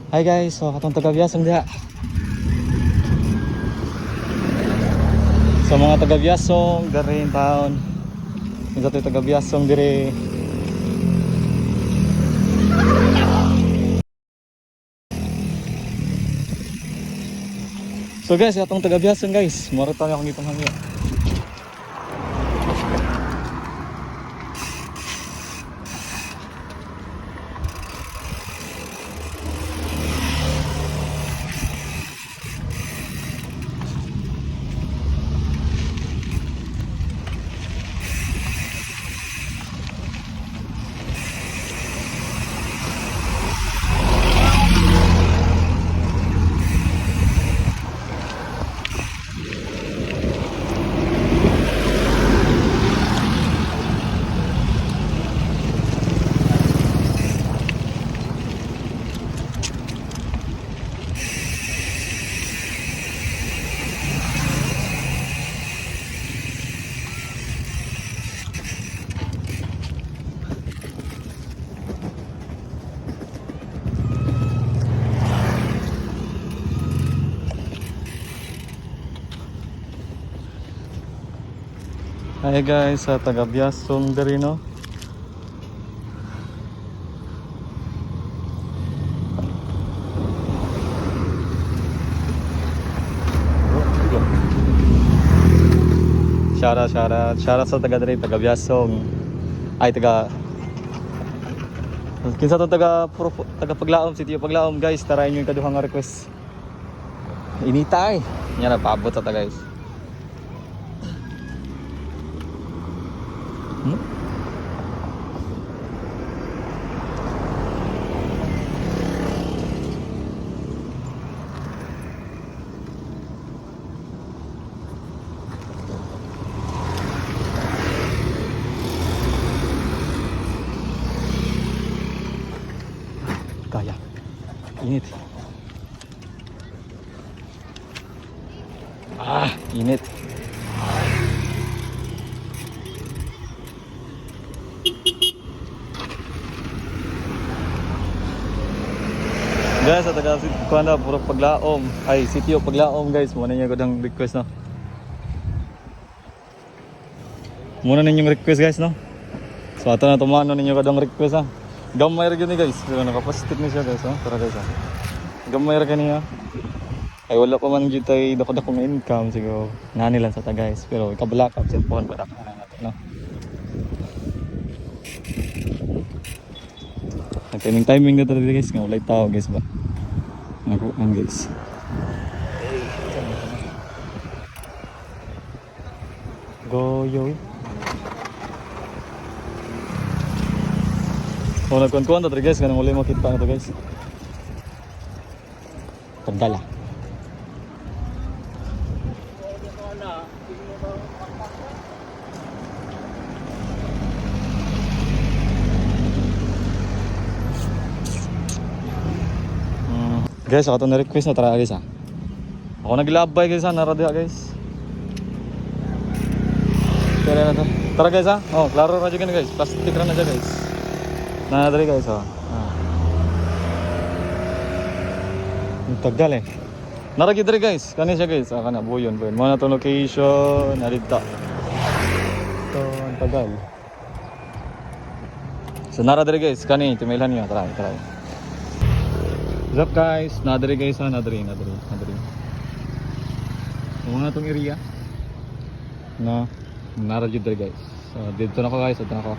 Hi guys, so katong taga-Biasong diha. Sa mga taga-Biasong, dari in town. Ito taga-Biasong dire. So guys, katong taga-Biasong guys, mura tayo akong itong hangyo. Hi guys, sa taga-Biasong diri no. Shoutout sa taga diri, taga-Biasong. Ay kinsa to taga Paglaom, City of Paglaom guys, tarayin niyo yung kaduhang nga request. Inita ay. Nya na paabot sa ta guys. Kaya. Init. Init. Guys, sa taga kuana puro Paglaom. Ay, City of Paglaom guys, muna niya gudang request no. Muna ninyong request guys no. So ato na tumano ninyo gudang request ha. Gamay ra gyud ni guys, pero nakaplastic ni siya guys, tara guys ha. Gamay ra kaniya. Ay wala pa man gyud tay dako-dako nga income siguro. Nani lang sa ta guys, pero ikabulak ang cellphone para kana nato no. Timing na talaga guys, nga walay tao guys ba. Ako ang guys. Goyo. Oh, nagkuhan to guys, kanang uli makita na to guys. Tandala. Guys, ako to na-request na tara guys ha. Ako naglabay guys ha, nara diha guys. Tara na to. Tara guys ha. Oh, klaro ra jud guys. Plastic ra na dyan guys. Na diri guys ha. Tagal eh. Nara gid diri guys. Kani siya guys. Kana buyon. Mo na to location, narita. To ang tagal. So nara diri guys, kani timilhan niyo. Tara. What's up guys? Nadari guys ha, nadari. Mga tong area na nara jud diri guys. So dito na ko guys, dito na ko.